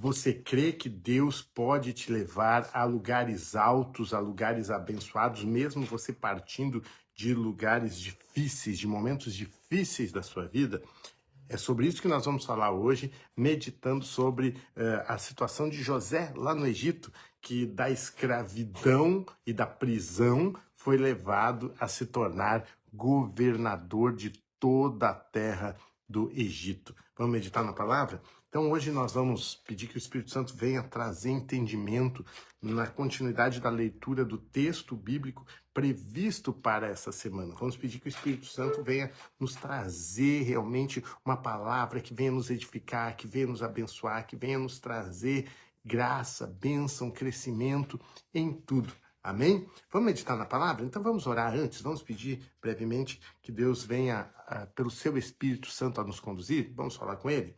Você crê que Deus pode te levar a lugares altos, a lugares abençoados, mesmo você partindo de lugares difíceis, de momentos difíceis da sua vida? É sobre isso que nós vamos falar hoje, meditando sobre a situação de José lá no Egito, que da escravidão e da prisão foi levado a se tornar governador de toda a terra do Egito. Vamos meditar na palavra? Então hoje nós vamos pedir que o Espírito Santo venha trazer entendimento na continuidade da leitura do texto bíblico previsto para essa semana. Vamos pedir que o Espírito Santo venha nos trazer realmente uma palavra que venha nos edificar, que venha nos abençoar, que venha nos trazer graça, bênção, crescimento em tudo. Amém? Vamos meditar na palavra? Então vamos orar antes, vamos pedir brevemente que Deus venha, pelo seu Espírito Santo, a nos conduzir. Vamos falar com Ele?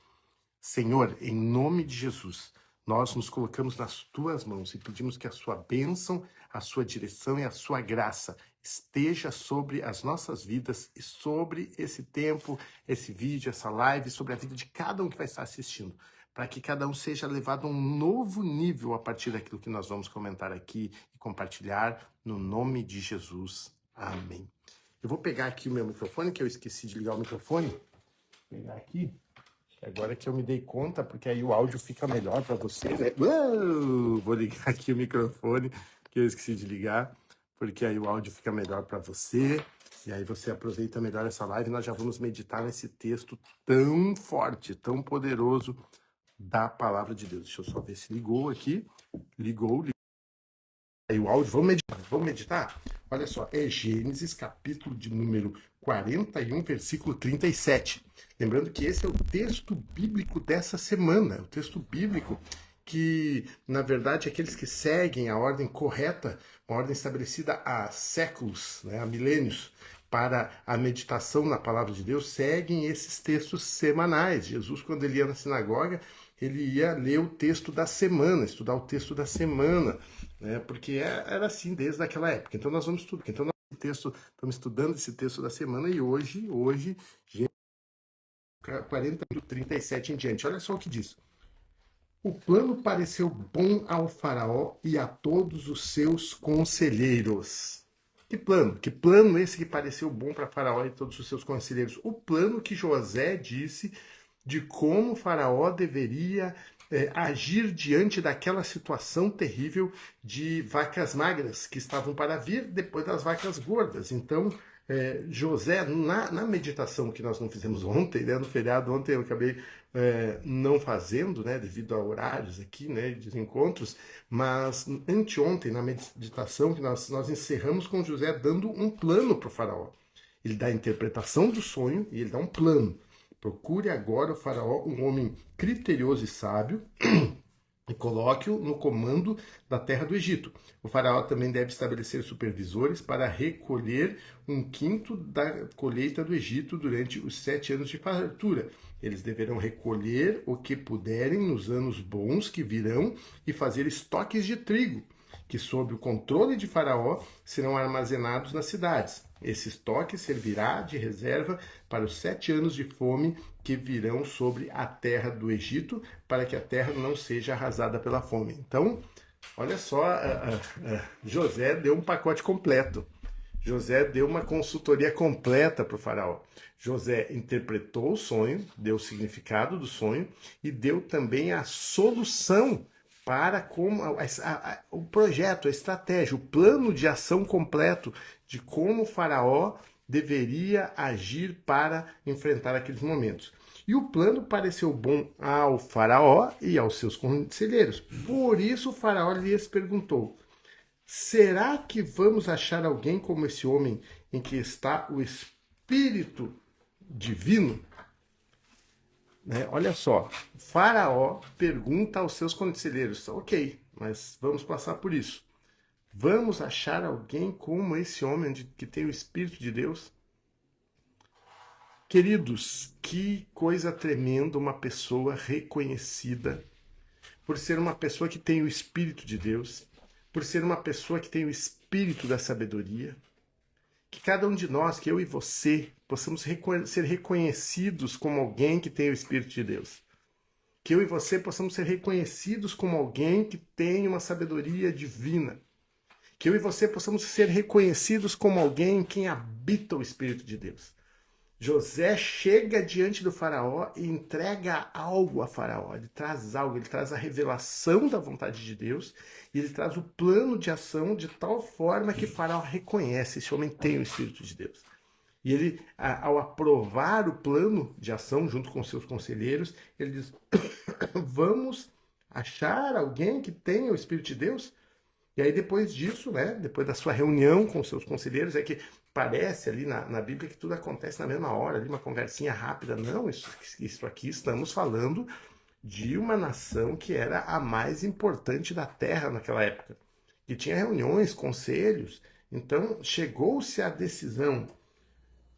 Senhor, em nome de Jesus, nós nos colocamos nas tuas mãos e pedimos que a sua bênção, a sua direção e a sua graça esteja sobre as nossas vidas e sobre esse tempo, esse vídeo, essa live, sobre a vida de cada um que vai estar assistindo, para que cada um seja levado a um novo nível a partir daquilo que nós vamos comentar aqui e compartilhar, no nome de Jesus. Amém. Eu vou pegar aqui o meu microfone, que eu esqueci de ligar o microfone. Vou pegar aqui. Agora que eu me dei conta, porque aí o áudio fica melhor para você, né? Vou ligar aqui o microfone, que eu esqueci de ligar, porque aí o áudio fica melhor para você, e aí você aproveita melhor essa live. Nós já vamos meditar nesse texto tão forte, tão poderoso da palavra de Deus. Deixa eu só ver se ligou aqui. Ligou. Aí o áudio, vamos meditar? Olha só, é Gênesis, capítulo de número 41, versículo 37. Lembrando que esse é o texto bíblico dessa semana, o texto bíblico que, na verdade, aqueles que seguem a ordem correta, uma ordem estabelecida há séculos, né, há milênios, para a meditação na palavra de Deus, seguem esses textos semanais. Jesus, quando ele ia na sinagoga, ele ia ler o texto da semana, estudar o texto da semana, né? Porque era assim desde aquela época. Então nós vamos estudar. Então estamos estudando esse texto da semana e hoje, 40, 37 em diante. Olha só o que diz. O plano pareceu bom ao faraó e a todos os seus conselheiros. Que plano? Que plano esse que pareceu bom para faraó e todos os seus conselheiros? O plano que José disse de como Faraó deveria agir diante daquela situação terrível de vacas magras que estavam para vir depois das vacas gordas. Então, José, na meditação que nós não fizemos ontem, né, no feriado ontem eu acabei não fazendo, né, devido a horários aqui, né, de encontros, mas anteontem, na meditação que nós encerramos com José dando um plano para o faraó. Ele dá a interpretação do sonho e ele dá um plano. Procure agora o faraó, um homem criterioso e sábio, e coloque-o no comando da terra do Egito. O faraó também deve estabelecer supervisores para recolher 1/5 da colheita do Egito durante os 7 anos de fartura. Eles deverão recolher o que puderem nos anos bons que virão e fazer estoques de trigo, que sob o controle de Faraó serão armazenados nas cidades. Esse estoque servirá de reserva para os 7 anos de fome que virão sobre a terra do Egito, para que a terra não seja arrasada pela fome. Então, olha só, José deu um pacote completo. José deu uma consultoria completa para o faraó. José interpretou o sonho, deu o significado do sonho e deu também a solução para como o projeto, a estratégia, o plano de ação completo de como o faraó deveria agir para enfrentar aqueles momentos. E o plano pareceu bom ao faraó e aos seus conselheiros. Por isso o faraó lhes perguntou: será que vamos achar alguém como esse homem em que está o Espírito Divino? Né? Olha só, Faraó pergunta aos seus conselheiros: ok, mas vamos passar por isso. Vamos achar alguém como esse homem que tem o Espírito de Deus? Queridos, que coisa tremenda uma pessoa reconhecida por ser uma pessoa que tem o Espírito de Deus, por ser uma pessoa que tem o Espírito da sabedoria. Que cada um de nós, que eu e você, possamos ser reconhecidos como alguém que tem o Espírito de Deus. Que eu e você possamos ser reconhecidos como alguém que tem uma sabedoria divina. Que eu e você possamos ser reconhecidos como alguém em quem habita o Espírito de Deus. José chega diante do faraó e entrega algo a faraó. Ele traz algo, ele traz a revelação da vontade de Deus e ele traz o plano de ação de tal forma que faraó reconhece, esse homem tem o Espírito de Deus. E ele, ao aprovar o plano de ação junto com seus conselheiros, ele diz, vamos achar alguém que tenha o Espírito de Deus? E aí depois disso, né, depois da sua reunião com seus conselheiros, é que parece ali na Bíblia que tudo acontece na mesma hora, ali uma conversinha rápida. Não, isso aqui estamos falando de uma nação que era a mais importante da terra naquela época. Que tinha reuniões, conselhos. Então chegou-se à decisão.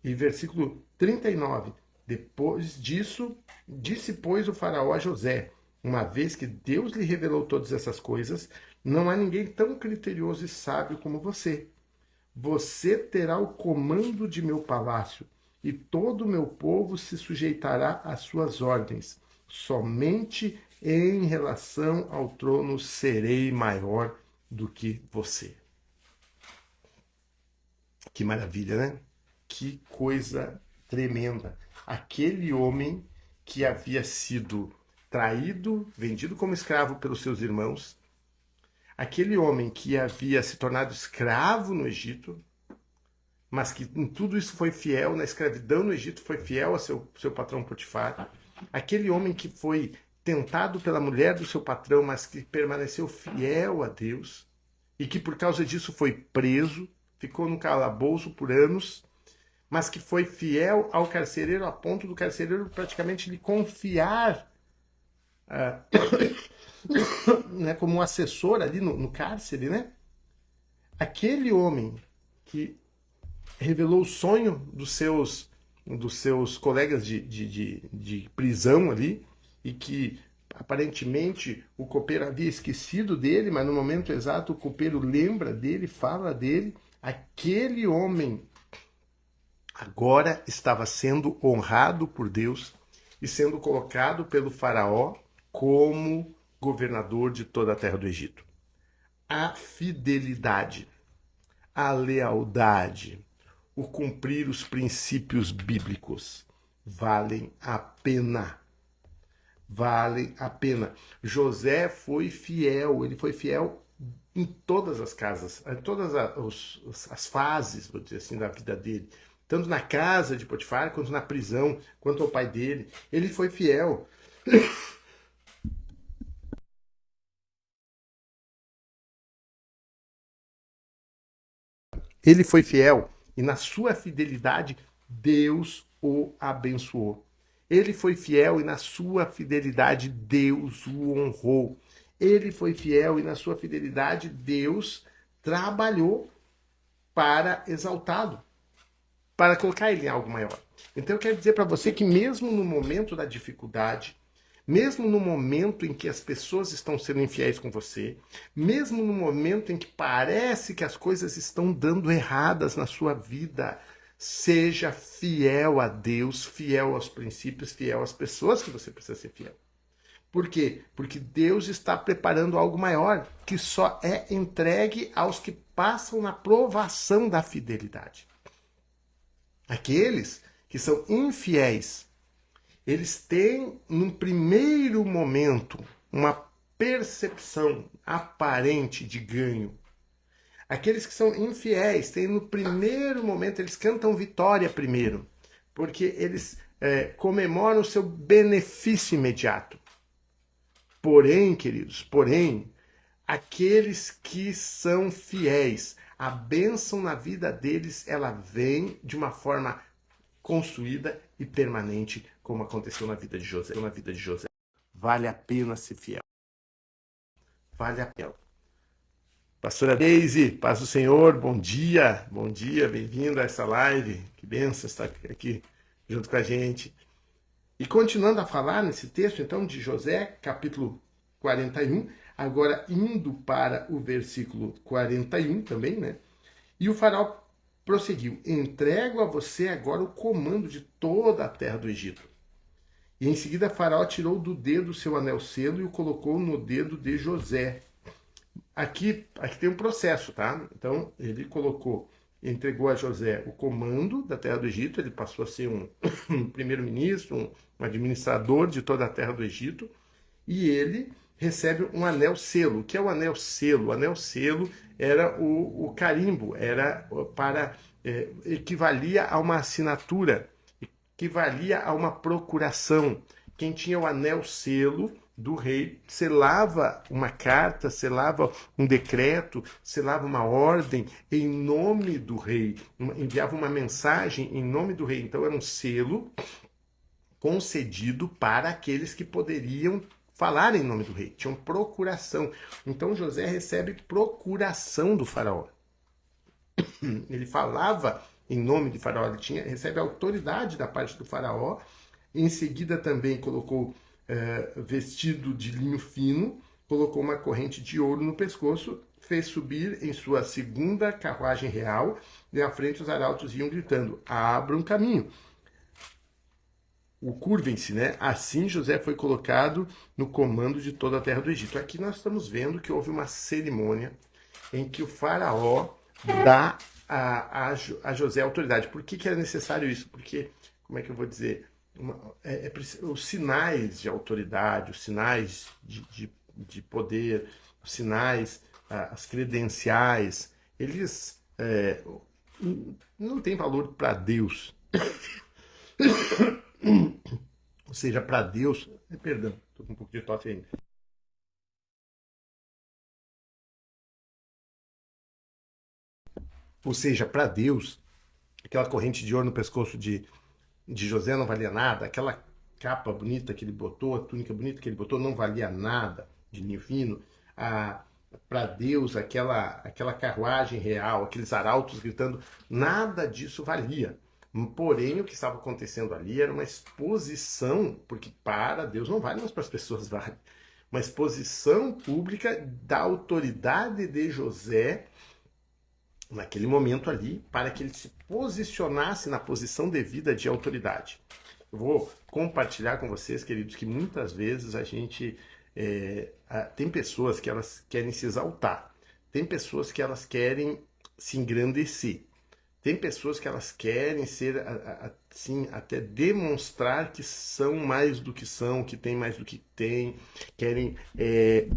E versículo 39, depois disso, disse, pois, o faraó a José, uma vez que Deus lhe revelou todas essas coisas, não há ninguém tão criterioso e sábio como você. Você terá o comando de meu palácio, e todo o meu povo se sujeitará às suas ordens. Somente em relação ao trono serei maior do que você. Que maravilha, né? Que coisa tremenda. Aquele homem que havia sido traído, vendido como escravo pelos seus irmãos, aquele homem que havia se tornado escravo no Egito, mas que em tudo isso foi fiel, na escravidão no Egito foi fiel a seu patrão Potifar, aquele homem que foi tentado pela mulher do seu patrão, mas que permaneceu fiel a Deus, e que por causa disso foi preso, ficou no calabouço por anos, mas que foi fiel ao carcereiro a ponto do carcereiro praticamente lhe confiar né, como um assessor ali no cárcere, né? Aquele homem que revelou o sonho dos seus colegas de prisão ali, e que aparentemente o copeiro havia esquecido dele, mas no momento exato o copeiro lembra dele, fala dele. Aquele homem agora estava sendo honrado por Deus e sendo colocado pelo faraó como governador de toda a terra do Egito. A fidelidade, a lealdade, o cumprir os princípios bíblicos valem a pena. Valem a pena. José foi fiel, ele foi fiel em todas as casas, em todas as fases, vou dizer assim, da vida dele. Tanto na casa de Potifar, quanto na prisão, quanto ao pai dele. Ele foi fiel. Ele foi fiel e na sua fidelidade Deus o abençoou. Ele foi fiel e na sua fidelidade Deus o honrou. Ele foi fiel e na sua fidelidade Deus trabalhou para exaltá-lo, para colocar ele em algo maior. Então eu quero dizer para você que mesmo no momento da dificuldade, mesmo no momento em que as pessoas estão sendo infiéis com você, mesmo no momento em que parece que as coisas estão dando erradas na sua vida, seja fiel a Deus, fiel aos princípios, fiel às pessoas que você precisa ser fiel. Por quê? Porque Deus está preparando algo maior, que só é entregue aos que passam na provação da fidelidade. Aqueles que são infiéis, eles têm, num primeiro momento, uma percepção aparente de ganho. Aqueles que são infiéis têm, no primeiro momento, eles cantam vitória primeiro, porque eles comemoram o seu benefício imediato. Porém, queridos, aqueles que são fiéis, a bênção na vida deles, ela vem de uma forma construída e permanente, como aconteceu na vida de José. Vale a pena ser fiel. Vale a pena. Pastora Deise, paz do Senhor, bom dia, bem-vindo a essa live. Que bênção estar aqui junto com a gente. E continuando a falar nesse texto, então, de José, capítulo 41, agora indo para o versículo 41 também, né? E o faraó prosseguiu: entrego a você agora o comando de toda a terra do Egito. E em seguida Faraó tirou do dedo o seu anel selo e o colocou no dedo de José. Aqui tem um processo, tá? Então ele entregou a José o comando da terra do Egito, ele passou a ser um primeiro-ministro, um administrador de toda a terra do Egito, e ele recebe um anel selo. O que é o anel selo? O anel selo era o carimbo, era para equivalia a uma assinatura, equivalia a uma procuração. Quem tinha o anel selo do rei selava uma carta, selava um decreto, selava uma ordem em nome do rei, enviava uma mensagem em nome do rei. Então era um selo concedido para aqueles que poderiam falar em nome do rei, tinham procuração. Então José recebe procuração do faraó. Ele falava em nome de faraó, ele recebe autoridade da parte do faraó. Em seguida também colocou vestido de linho fino, colocou uma corrente de ouro no pescoço, fez subir em sua segunda carruagem real, e à frente os arautos iam gritando: abra um caminho. O curvem-se, né? Assim José foi colocado no comando de toda a terra do Egito. Aqui nós estamos vendo que houve uma cerimônia em que o faraó dá a José autoridade. Por que era necessário isso? Porque, como é que eu vou dizer? Os sinais de autoridade, os sinais de poder, os sinais, as credenciais, eles não têm valor para Deus. Ou seja, para Deus, perdão, estou com um pouco de tosse ainda. Ou seja, para Deus, aquela corrente de ouro no pescoço de José não valia nada, aquela capa bonita que ele botou, a túnica bonita que ele botou não valia nada, de linho fino. Para Deus, aquela carruagem real, aqueles arautos gritando, nada disso valia. Porém, o que estava acontecendo ali era uma exposição, porque para Deus não vale, mas para as pessoas vale. Uma exposição pública da autoridade de José naquele momento ali, para que ele se posicionasse na posição devida de autoridade. Eu vou compartilhar com vocês, queridos, que muitas vezes a gente tem pessoas que elas querem se exaltar, tem pessoas que elas querem se engrandecer, tem pessoas que elas querem ser, assim, até demonstrar que são mais do que são, que tem mais do que tem, querem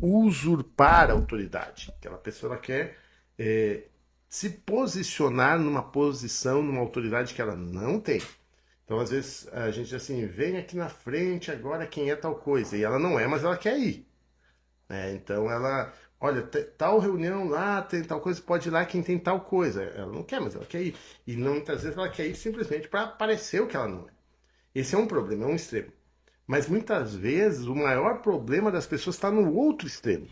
usurpar a autoridade. Aquela pessoa ela quer se posicionar numa posição, numa autoridade que ela não tem. Então, às vezes, a gente diz assim, vem aqui na frente agora quem é tal coisa. E ela não é, mas ela quer ir. Então, ela, olha, tal reunião lá, tem tal coisa, pode ir lá quem tem tal coisa. Ela não quer, mas ela quer ir. E não, muitas vezes ela quer ir simplesmente para parecer o que ela não é. Esse é um problema, é um extremo. Mas muitas vezes o maior problema das pessoas está no outro extremo.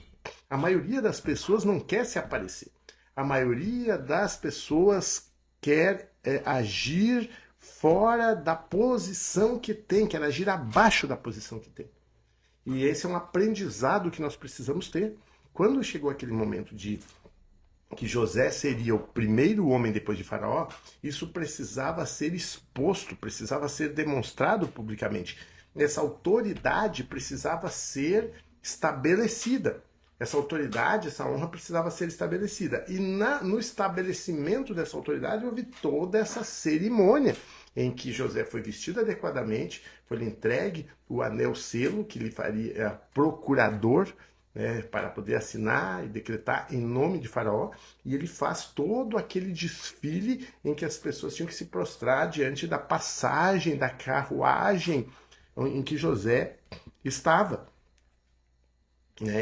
A maioria das pessoas não quer se aparecer. A maioria das pessoas quer agir fora da posição que tem, quer agir abaixo da posição que tem. E esse é um aprendizado que nós precisamos ter. Quando chegou aquele momento de que José seria o primeiro homem depois de Faraó, isso precisava ser exposto, precisava ser demonstrado publicamente. Essa autoridade precisava ser estabelecida. Essa autoridade, essa honra precisava ser estabelecida. E no estabelecimento dessa autoridade houve toda essa cerimônia em que José foi vestido adequadamente, foi entregue o anel selo que lhe faria procurador, para poder assinar e decretar em nome de Faraó, e ele faz todo aquele desfile em que as pessoas tinham que se prostrar diante da passagem da carruagem em que José estava.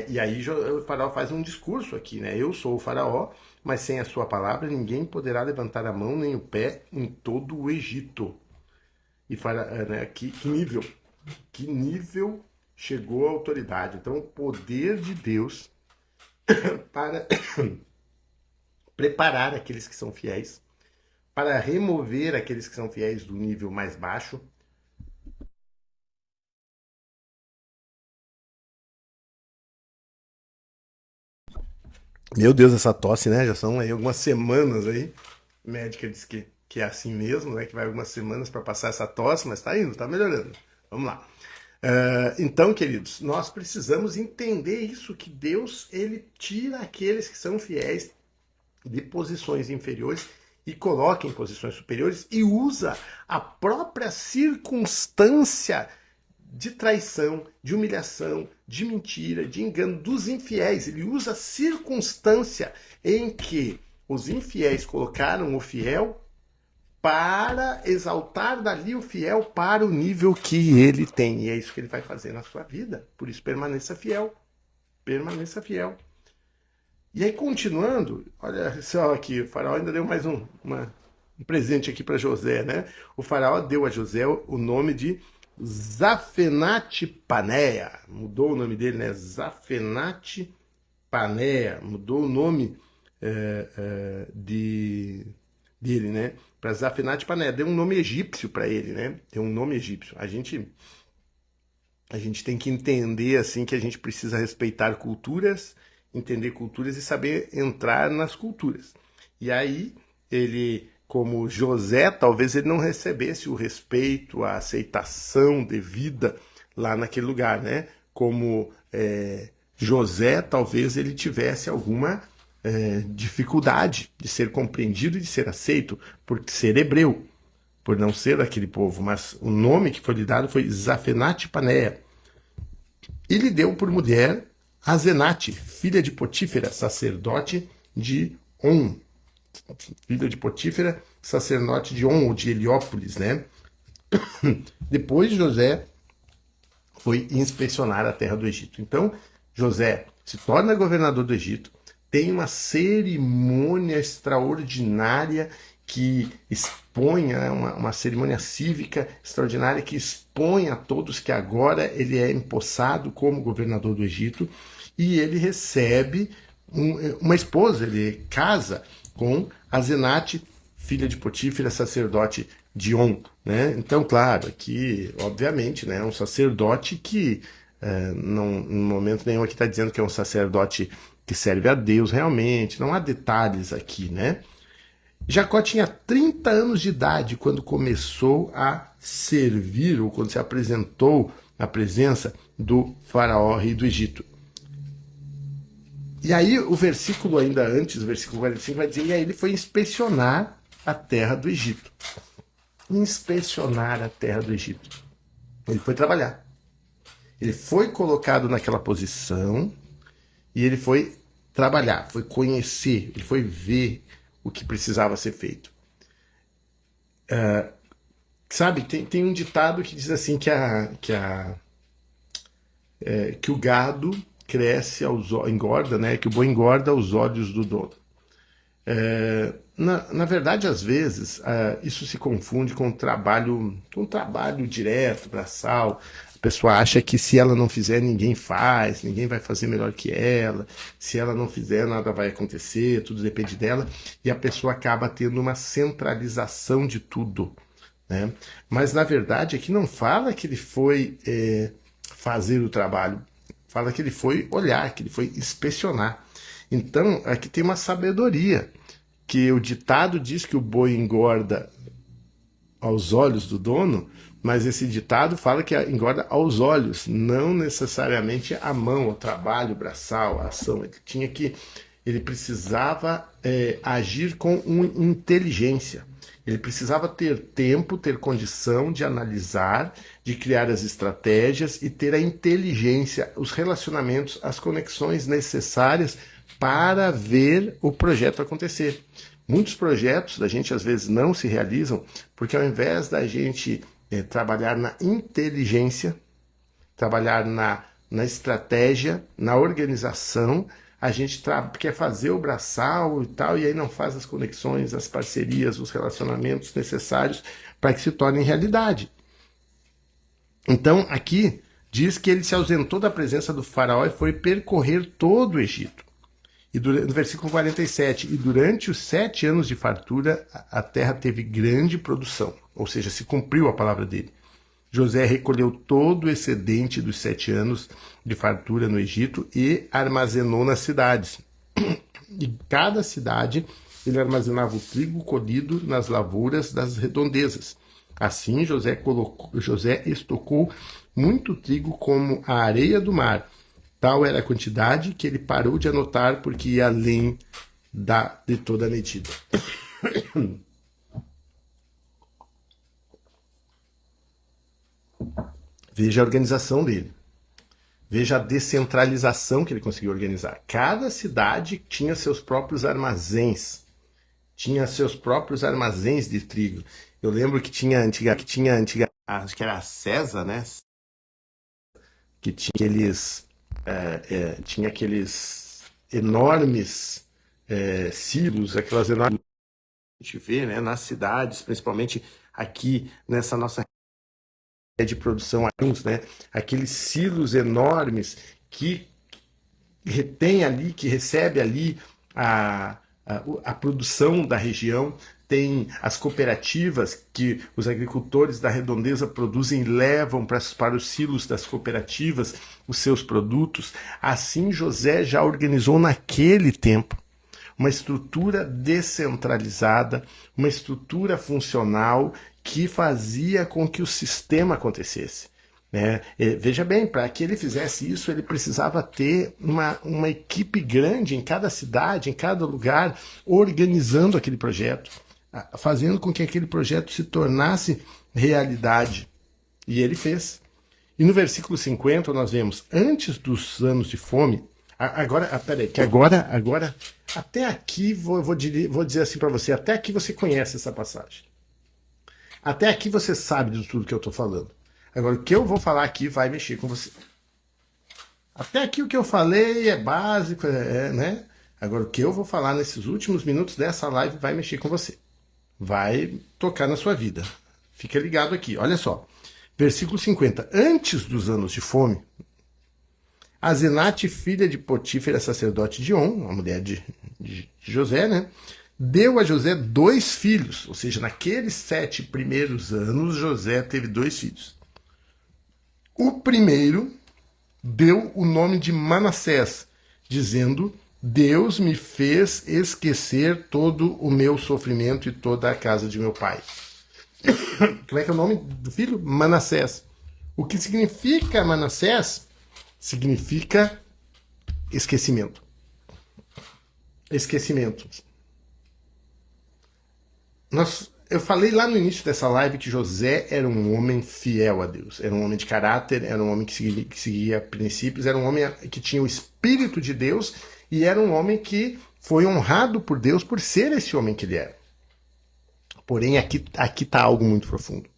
E aí o faraó faz um discurso aqui, né? Eu sou o faraó, mas sem a sua palavra ninguém poderá levantar a mão nem o pé em todo o Egito. E né, que nível chegou a autoridade. Então o poder de Deus para preparar aqueles que são fiéis, para remover aqueles que são fiéis do nível mais baixo. Meu Deus, essa tosse, né? Já são aí algumas semanas aí. A médica diz que é assim mesmo, né? Que vai algumas semanas para passar essa tosse, mas tá indo, tá melhorando. Vamos lá. Então, queridos, nós precisamos entender isso, que Deus, ele tira aqueles que são fiéis de posições inferiores e coloca em posições superiores e usa a própria circunstância de traição, de humilhação, de mentira, de engano dos infiéis. Ele usa a circunstância em que os infiéis colocaram o fiel para exaltar dali o fiel para o nível que ele tem. E é isso que ele vai fazer na sua vida. Por isso, permaneça fiel. Permaneça fiel. E aí, continuando, olha só aqui, o faraó ainda deu mais um presente aqui para José, né? O faraó deu a José o nome de Zafenate Paneia. Mudou o nome dele, né? Zafenate Paneia. Mudou o nome dele, né? Para Zafenate Paneia. Deu um nome egípcio para ele, né? Deu um nome egípcio. A gente tem que entender, assim, que a gente precisa respeitar culturas, entender culturas e saber entrar nas culturas. E aí, ele, como José, talvez ele não recebesse o respeito, a aceitação devida lá naquele lugar, né? Como José, talvez ele tivesse alguma dificuldade de ser compreendido e de ser aceito, por ser hebreu, por não ser daquele povo. Mas o nome que foi lhe dado foi Zafenate Paneia. E lhe deu por mulher Azenate, filha de Potífera, sacerdote de On. Filha de Potífera, sacerdote de On, ou de Heliópolis, né? Depois José foi inspecionar a terra do Egito. Então, José se torna governador do Egito, tem uma cerimônia extraordinária que expõe, uma cerimônia cívica extraordinária que expõe a todos que agora ele é empossado como governador do Egito, e ele recebe uma esposa, ele casa com Azenate, filha de Potífera, sacerdote de On, né? Então, claro, aqui, obviamente, né, é um sacerdote que não, em momento nenhum aqui está dizendo que é um sacerdote que serve a Deus realmente, não há detalhes aqui, né? Jacó tinha 30 anos de idade quando começou a servir, ou quando se apresentou na presença do faraó, rei do Egito. E aí o versículo ainda antes, o versículo 45, vai dizer, e aí ele foi inspecionar a terra do Egito. Inspecionar a terra do Egito. Ele foi trabalhar. Ele foi colocado naquela posição e ele foi trabalhar, foi conhecer, ele foi ver o que precisava ser feito. Sabe, tem um ditado que diz assim que o gado cresce engorda, né? Que o boi engorda aos olhos do dono. Na verdade, às vezes, isso se confunde com trabalho direto, braçal. A pessoa acha que se ela não fizer, ninguém faz, ninguém vai fazer melhor que ela, se ela não fizer, nada vai acontecer, tudo depende dela, e a pessoa acaba tendo uma centralização de tudo, né? Mas, na verdade, aqui não fala que ele foi fazer o trabalho, fala que ele foi olhar, que ele foi inspecionar. Então, aqui tem uma sabedoria, que o ditado diz que o boi engorda aos olhos do dono, mas esse ditado fala que engorda aos olhos, não necessariamente a mão, o trabalho, o braçal, a ação. Ele precisava agir com inteligência. Ele precisava ter tempo, ter condição de analisar, de criar as estratégias e ter a inteligência, os relacionamentos, as conexões necessárias para ver o projeto acontecer. Muitos projetos da gente às vezes não se realizam porque ao invés da gente trabalhar na inteligência, trabalhar na estratégia, na organização, a gente quer fazer o braçal e tal, e aí não faz as conexões, as parcerias, os relacionamentos necessários para que se tornem realidade. Então, aqui diz que ele se ausentou da presença do faraó e foi percorrer todo o Egito. E no versículo 47, e durante os 7 anos de fartura, a terra teve grande produção, ou seja, se cumpriu a palavra dele. José recolheu todo o excedente dos 7 anos de fartura no Egito e armazenou nas cidades. Em cada cidade, ele armazenava o trigo colhido nas lavouras das redondezas. Assim, José estocou muito trigo como a areia do mar. Tal era a quantidade que ele parou de anotar porque ia além de toda a medida. Veja a organização dele. Veja a descentralização que ele conseguiu organizar. Cada cidade tinha seus próprios armazéns. Tinha seus próprios armazéns de trigo. Eu lembro que tinha antiga, acho que era a César, né? Que tinha aqueles enormes silos, aquelas enormes que a gente vê, né, nas cidades, principalmente aqui nessa nossa de produção, né, aqueles silos enormes que retém ali, que recebe ali a produção da região. Tem as cooperativas que os agricultores da redondeza produzem e levam para os silos das cooperativas os seus produtos. Assim, José já organizou naquele tempo uma estrutura descentralizada, uma estrutura funcional que fazia com que o sistema acontecesse. Né? Veja bem, para que ele fizesse isso, ele precisava ter uma equipe grande em cada cidade, em cada lugar, organizando aquele projeto, fazendo com que aquele projeto se tornasse realidade. E ele fez. E no versículo 50 nós vemos, antes dos anos de fome, peraí, que agora, até aqui, vou dizer assim para você, até aqui você conhece essa passagem. Até aqui você sabe de tudo que eu estou falando. Agora, o que eu vou falar aqui vai mexer com você. Até aqui o que eu falei é básico, né? Agora, o que eu vou falar nesses últimos minutos dessa live vai mexer com você. Vai tocar na sua vida. Fica ligado aqui, olha só. Versículo 50. Antes dos anos de fome, Azenate, filha de Potífera, sacerdote de On, a mulher de José, né? Deu a José 2 filhos. Ou seja, naqueles 7 primeiros anos, José teve 2 filhos. O primeiro deu o nome de Manassés, dizendo: Deus me fez esquecer todo o meu sofrimento e toda a casa de meu pai. Como é que é o nome do filho? Manassés. O que significa Manassés? Significa esquecimento. Esquecimento. Eu falei lá no início dessa live que José era um homem fiel a Deus. Era um homem de caráter, era um homem que seguia princípios, era um homem que tinha o Espírito de Deus e era um homem que foi honrado por Deus por ser esse homem que ele era. Porém, aqui está algo muito profundo.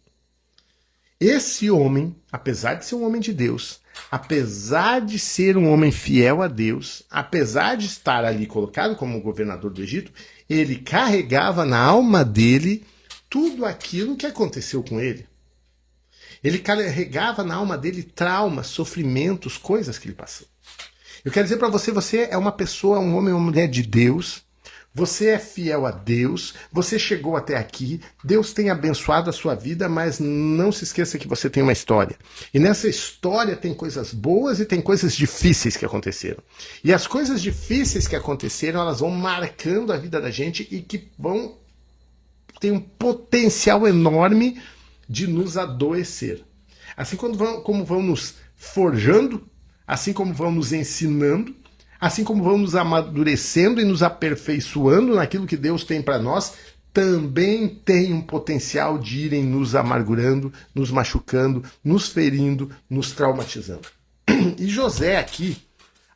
Esse homem, apesar de ser um homem de Deus, apesar de ser um homem fiel a Deus, apesar de estar ali colocado como governador do Egito, ele carregava na alma dele tudo aquilo que aconteceu com ele. Ele carregava na alma dele traumas, sofrimentos, coisas que ele passou. Eu quero dizer para você, você é uma pessoa, um homem ou uma mulher de Deus, você é fiel a Deus, você chegou até aqui, Deus tem abençoado a sua vida, mas não se esqueça que você tem uma história. E nessa história tem coisas boas e tem coisas difíceis que aconteceram. E as coisas difíceis que aconteceram, elas vão marcando a vida da gente e que tem um potencial enorme de nos adoecer. Assim como vão nos forjando, assim como vão nos ensinando, assim como vão nos amadurecendo e nos aperfeiçoando naquilo que Deus tem para nós, também tem um potencial de irem nos amargurando, nos machucando, nos ferindo, nos traumatizando. E José aqui,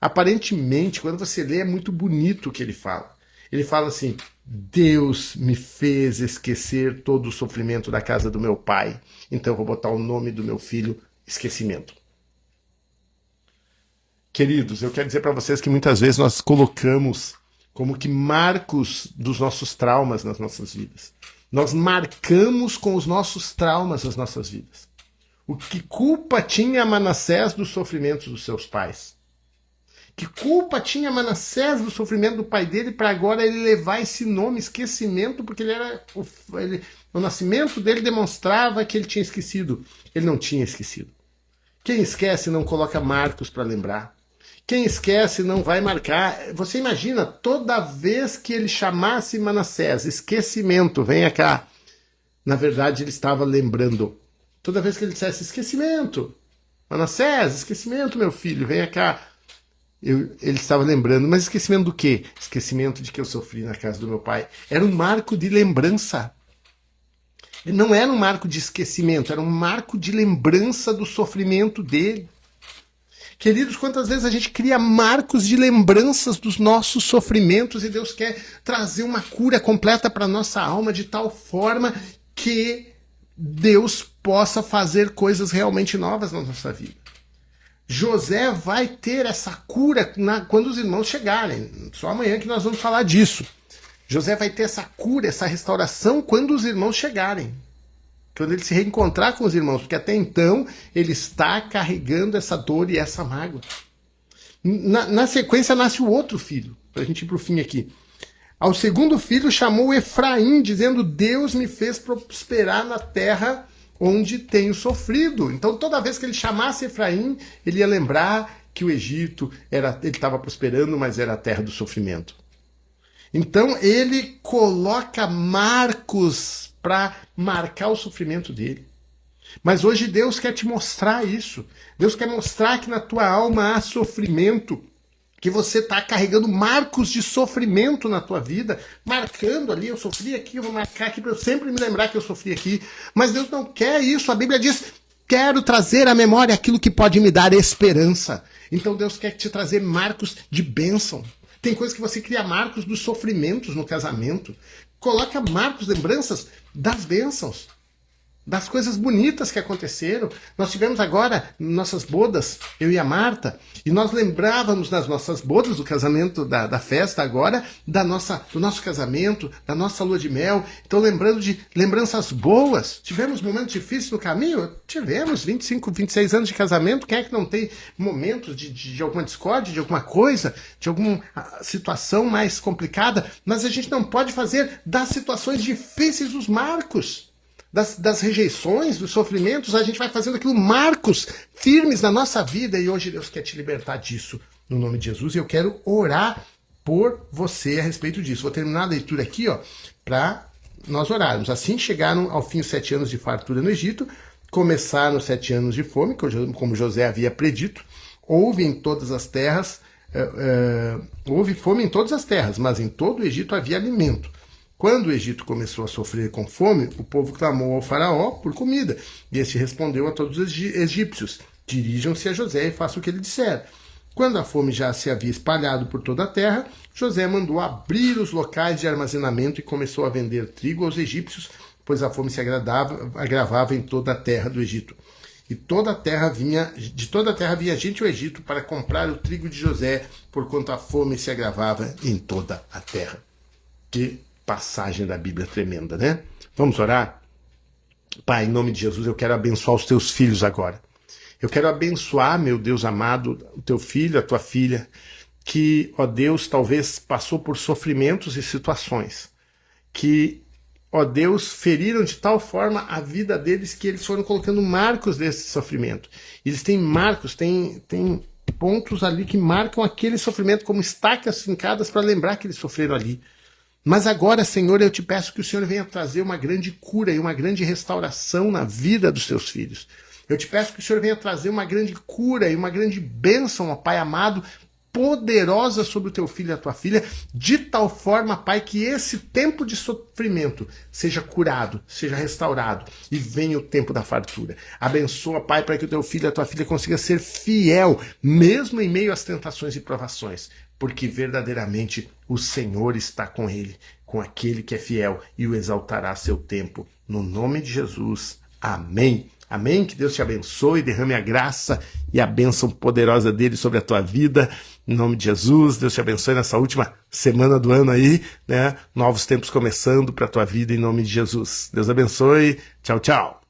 aparentemente, quando você lê, é muito bonito o que ele fala. Ele fala assim: Deus me fez esquecer todo o sofrimento da casa do meu pai, então eu vou botar o nome do meu filho Esquecimento. Queridos, eu quero dizer para vocês que muitas vezes nós colocamos como que marcos dos nossos traumas nas nossas vidas. Nós marcamos com os nossos traumas as nossas vidas. O que culpa tinha Manassés dos sofrimentos dos seus pais? Que culpa tinha Manassés do sofrimento do pai dele para agora ele levar esse nome, Esquecimento, porque o nascimento dele demonstrava que ele tinha esquecido. Ele não tinha esquecido. Quem esquece não coloca marcos para lembrar. Quem esquece não vai marcar. Você imagina, toda vez que ele chamasse Manassés, Esquecimento, venha cá. Na verdade, ele estava lembrando. Toda vez que ele dissesse Esquecimento, Manassés, esquecimento, meu filho, venha cá. Ele estava lembrando, mas esquecimento do quê? Esquecimento de que eu sofri na casa do meu pai. Era um marco de lembrança. Não era um marco de esquecimento, era um marco de lembrança do sofrimento dele. Queridos, quantas vezes a gente cria marcos de lembranças dos nossos sofrimentos e Deus quer trazer uma cura completa para a nossa alma de tal forma que Deus possa fazer coisas realmente novas na nossa vida. José vai ter essa cura quando os irmãos chegarem. Só amanhã que nós vamos falar disso. José vai ter essa cura, essa restauração quando os irmãos chegarem. Quando ele se reencontrar com os irmãos, porque até então ele está carregando essa dor e essa mágoa. Na sequência nasce o outro filho, para a gente ir para o fim aqui. Ao segundo filho chamou Efraim, dizendo: Deus me fez prosperar na terra onde tenho sofrido. Então toda vez que ele chamasse Efraim, ele ia lembrar que o Egito ele estava prosperando, mas era a terra do sofrimento. Então ele coloca marcos para marcar o sofrimento dele. Mas hoje Deus quer te mostrar isso. Deus quer mostrar que na tua alma há sofrimento, que você está carregando marcos de sofrimento na tua vida, marcando ali, eu sofri aqui, eu vou marcar aqui para eu sempre me lembrar que eu sofri aqui. Mas Deus não quer isso. A Bíblia diz: quero trazer à memória aquilo que pode me dar esperança. Então Deus quer te trazer marcos de bênção. Tem coisas que você cria marcos dos sofrimentos no casamento. Coloca marcos, lembranças das bênçãos, das coisas bonitas que aconteceram. Nós tivemos agora nossas bodas, eu e a Marta, e nós lembrávamos nas nossas bodas, do casamento, da festa agora, do nosso casamento, da nossa lua de mel. Então lembrando de lembranças boas. Tivemos momentos difíceis no caminho? Tivemos 25, 26 anos de casamento. Quem é que não tem momentos de alguma discórdia, de alguma coisa, de alguma situação mais complicada? Mas a gente não pode fazer das situações difíceis os marcos. Das rejeições, dos sofrimentos, a gente vai fazendo aquilo marcos firmes na nossa vida, e hoje Deus quer te libertar disso, no nome de Jesus, e eu quero orar por você a respeito disso. Vou terminar a leitura aqui, para nós orarmos. Assim chegaram ao fim os 7 anos de fartura no Egito, começaram os 7 anos de fome, como José havia predito. Houve em todas as terras, houve fome em todas as terras, mas em todo o Egito havia alimento. Quando o Egito começou a sofrer com fome, o povo clamou ao faraó por comida, e este respondeu a todos os egípcios: dirijam-se a José e façam o que ele disser. Quando a fome já se havia espalhado por toda a terra, José mandou abrir os locais de armazenamento e começou a vender trigo aos egípcios, pois a fome se agravava em toda a terra do Egito. E de toda a terra vinha gente ao Egito para comprar o trigo de José, porquanto a fome se agravava em toda a terra. Que passagem da Bíblia tremenda, né? Vamos orar? Pai, em nome de Jesus, eu quero abençoar os teus filhos agora. Eu quero abençoar, meu Deus amado, o teu filho, a tua filha, que, ó Deus, talvez passou por sofrimentos e situações, que, ó Deus, feriram de tal forma a vida deles que eles foram colocando marcos desse sofrimento. Eles têm marcos, têm pontos ali que marcam aquele sofrimento como estacas fincadas para lembrar que eles sofreram ali. Mas agora, Senhor, eu te peço que o Senhor venha trazer uma grande cura e uma grande restauração na vida dos teus filhos. Eu te peço que o Senhor venha trazer uma grande cura e uma grande bênção, ó Pai amado, poderosa sobre o teu filho e a tua filha, de tal forma, Pai, que esse tempo de sofrimento seja curado, seja restaurado, e venha o tempo da fartura. Abençoa, Pai, para que o teu filho e a tua filha consiga ser fiel, mesmo em meio às tentações e provações, porque verdadeiramente o Senhor está com ele, com aquele que é fiel, e o exaltará a seu tempo. No nome de Jesus. Amém. Amém? Que Deus te abençoe, derrame a graça e a bênção poderosa dele sobre a tua vida. Em nome de Jesus, Deus te abençoe nessa última semana do ano aí, né? Novos tempos começando para a tua vida em nome de Jesus. Deus abençoe. Tchau, tchau.